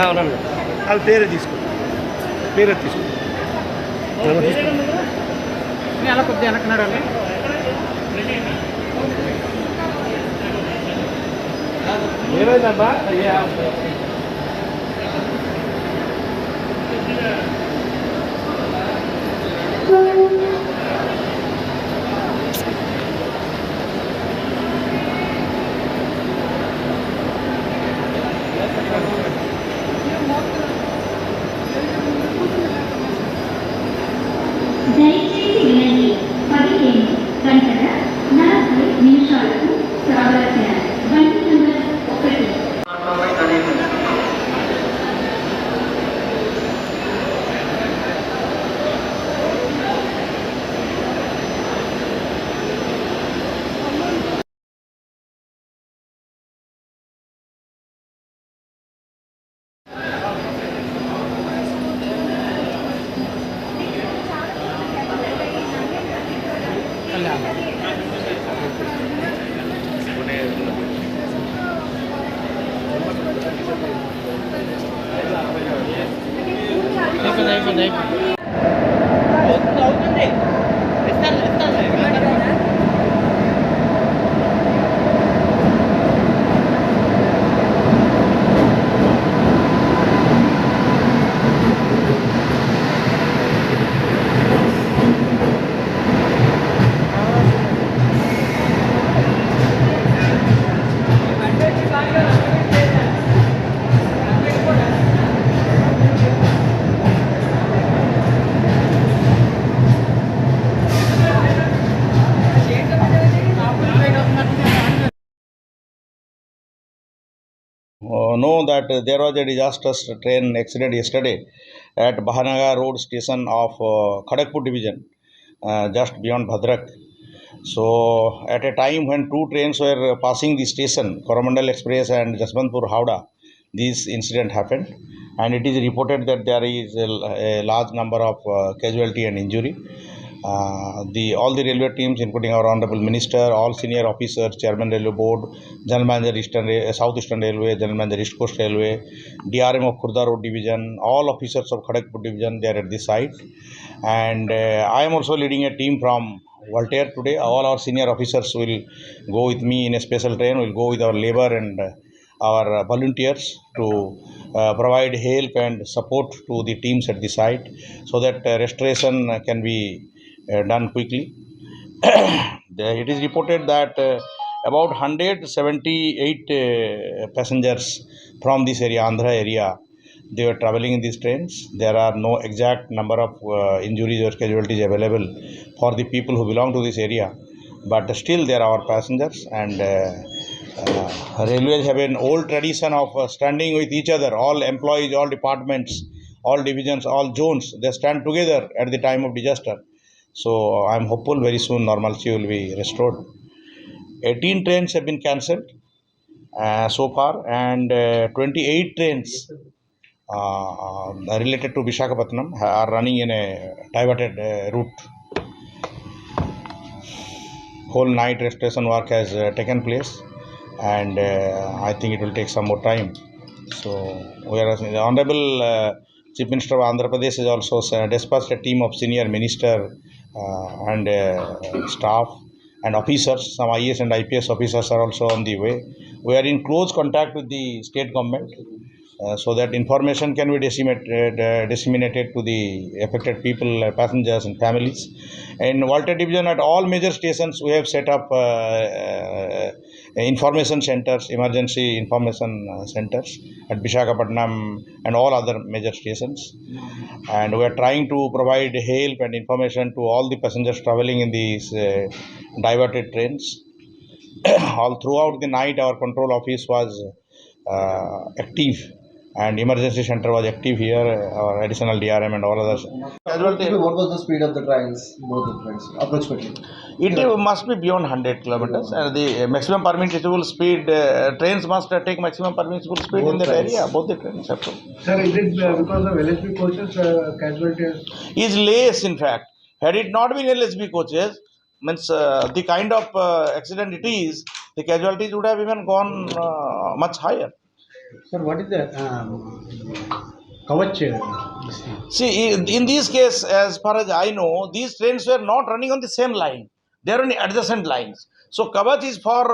అవునండి, అది పేరే తీసుకో, పేరే తీసుకో. అలా కొద్దిగా వెనక్కున్నాడండి. ఏమైందబ్బా? దయచేసి వినండి. 15 గంటల 40 నిమిషాలకు ప్రవర్తన బండి నంబర్ 1. అయిపోయింది. Know that there was a disastrous train accident yesterday at Bahanagar Road station of Kharagpur division, just beyond Bhadrak. So, at a time when two trains were passing the station, Coromandel Express and Jaswantpur Howrah, this incident happened, and it is reported that there is a large number of casualty and injury. All the railway teams, including our honorable minister, all senior officers, chairman railway board, general manager South Eastern Railway, general manager East Coast Railway, DRM of Khurda Road division, all officers of Kharagpur division, they are at this site, and I am also leading a team from Voltaire today. All our senior officers will go with me in a special train. Will go with our labor and our volunteers to provide help and support to the teams at the site, so that restoration can be done quickly. It is reported that about 178 passengers from this area, Andhra area, they were traveling in these trains. There are no exact number of injuries or casualties available for the people who belong to this area, but still they are our passengers, and railways have an old tradition of standing with each other. All employees, all departments, all divisions, all zones, they stand together at the time of disaster. So I am hopeful very soon normalcy will be restored. 18 trains have been cancelled so far, and 28 trains related to Visakhapatnam are running in a diverted route. Whole night restoration work has taken place, and I think it will take some more time. So whereas the honorable Chief Minister of Andhra Pradesh has also dispatched a team of senior minister and staff and officers. Some IAS and IPS officers are also on the way. We are in close contact with the state government, so that information can be disseminated to the affected people, passengers and families. In Volta division, at all major stations, we have set up information centers, emergency information centers at Visakhapatnam and all other major stations. And we are trying to provide help and information to all the passengers traveling in these diverted trains. All throughout the night, our control office was active, and emergency center was active here, our additional DRM and all others. What was the speed of the trains, both the trains, approximately? It must be beyond 100 kilometers, and the maximum permissible speed, trains must take maximum permissible speed both in that trains. Area, both the trains have to. Sir, is it because of LSB coaches casualties? Is less, in fact. Had it not been LSB coaches, means the kind of accident it is, the casualties would have even gone much higher. Sir, what is the Kavach? See, in this case, as far as I know, these trains were not running on the same line. They are on adjacent lines. So, Kavach is for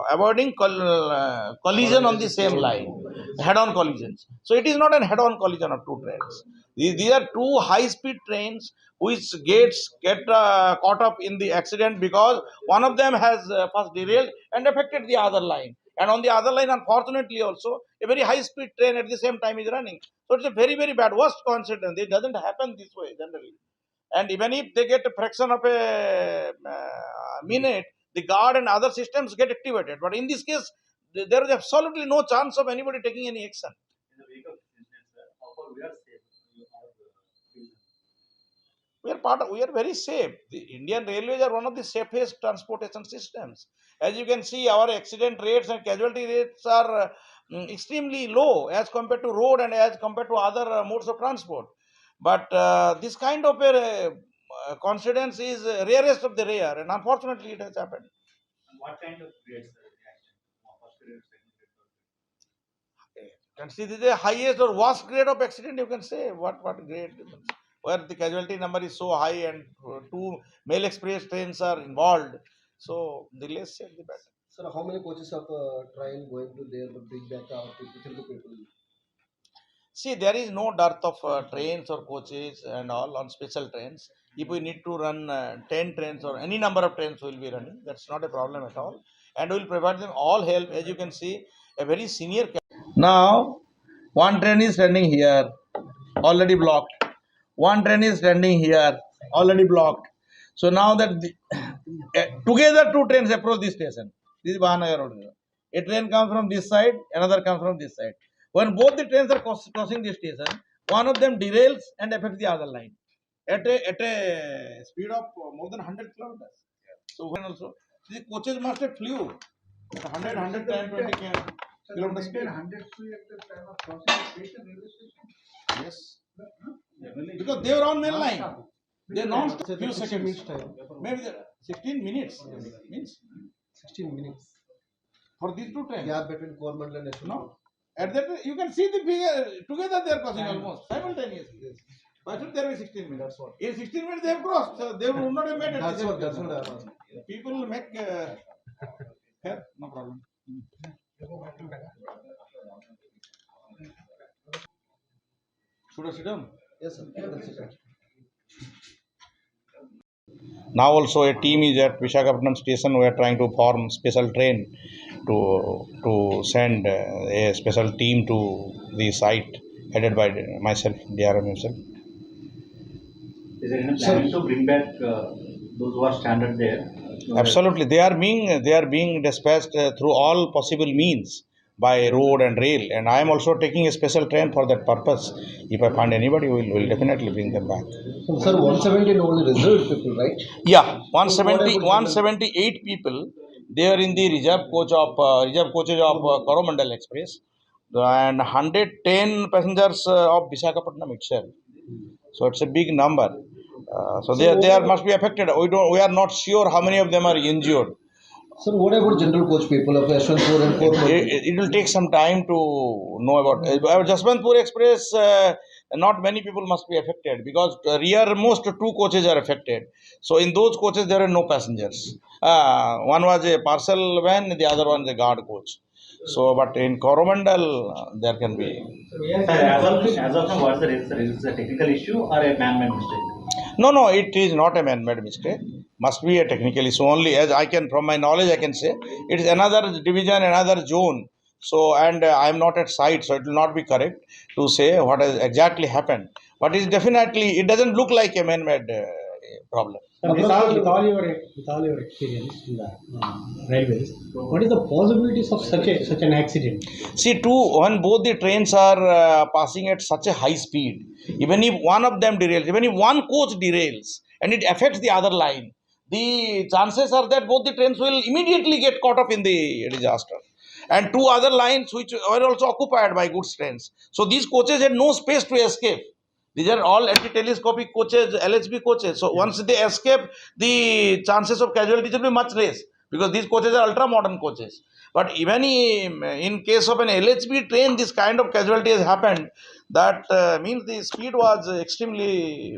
avoiding collision on the same line, head-on collisions. So, it is not an head-on collision of two trains. These are two high-speed trains which get caught up in the accident because one of them has first derailed and affected the other line. And on the other line, unfortunately, also a very high-speed train at the same time is running. So it's a very, very bad, worst coincidence. It doesn't happen this way generally. And even if they get a fraction of a minute, the guard and other systems get activated. But in this case, there is absolutely no chance of anybody taking any action. We are very safe. The Indian railways are one of the safest transportation systems. As you can see, our accident rates and casualty rates are extremely low as compared to road and as compared to other modes of transport. But this kind of a coincidence is rarest of the rare, and unfortunately, it has happened. What kind of grades are the action? First grade, second grade, Can see the highest or worst grade of accident, you can say. What grade? Where the casualty number is so high and two mail express trains are involved. So the less said, the better. Sir, how many coaches of train going to there to bring back our Telugu people? See, there is no dearth of trains or coaches and all on special trains. If we need to run 10 trains or any number of trains, we will be running. That's not a problem at all. And we will provide them all help. As you can see, a very senior. Now, one train is standing here, already blocked. One train is standing here, already blocked. So now that together two trains approach this station. This is Bahanagar Road. A train comes from this side, another comes from this side. When both the trains are crossing this station, one of them derails and affects the other line at a speed of more than 100 kilometers. So when also the coaches must have flew at 100, 110, 20 kilometers speed. 100 feet at the time of crossing the station, railway station. Yes. Because they were on main line. They announced a few seconds. Maybe 16 minutes. Means 16 minutes. for these two trains. Gap between Coromandel and National. No. At that you can see the figure together they are crossing almost simultaneously. Why should there be 16 minutes? That's what. In 16 minutes they have crossed. So they would not have made it. That's what I was. People will make here, no problem. Should I sit down? Yes, sir. That's it. Now also a team is at Visakhapatnam station. We are trying to form special train to send a special team to the site headed by myself, DRM himself. Is there any planning to bring back those who are stranded there? Absolutely, they are being dispatched through all possible means by road and rail, and I am also taking a special train for that purpose. If I find anybody, we will definitely bring them back. Sir, 117 only reserved people, right? Yeah, 178 people. They are in the reserve coaches of Coromandel Express, and 110 passengers of Visakhapatnam itself. So it's a big number. So they must be affected. We are not sure how many of them are injured. Sir, what about general coach people of Yashwantpur and Coromandel? It will take some time to know about Jaswantpur Express. Not many people must be affected because rearmost two coaches are affected. So in those coaches there are no passengers. One was a parcel van, the other one is a guard coach. So, but in Coromandel there can be. Sir, as of now, what's the reason? Is it a technical issue or a man-made mistake? No, it is not a man-made mistake. Must be a technical issue only. As I can, from my knowledge, I can say it is another division, another zone. So, and I am not at site, so it will not be correct to say what has exactly happened. But it definitely, it doesn't look like a man-made problem. Sir, with all your experience in the railways, what is the possibilities of such an accident? See, when both the trains are passing at such a high speed, even if one of them derails, even if one coach derails, and it affects the other line, the chances are that both the trains will immediately get caught up in the disaster. And two other lines which were also occupied by goods trains. So these coaches had no space to escape. These are all anti-telescopic coaches, LHB coaches. So once they escape, the chances of casualties will be much less because these coaches are ultra-modern coaches. But even in case of an LHB train, this kind of casualty has happened. That means the speed was extremely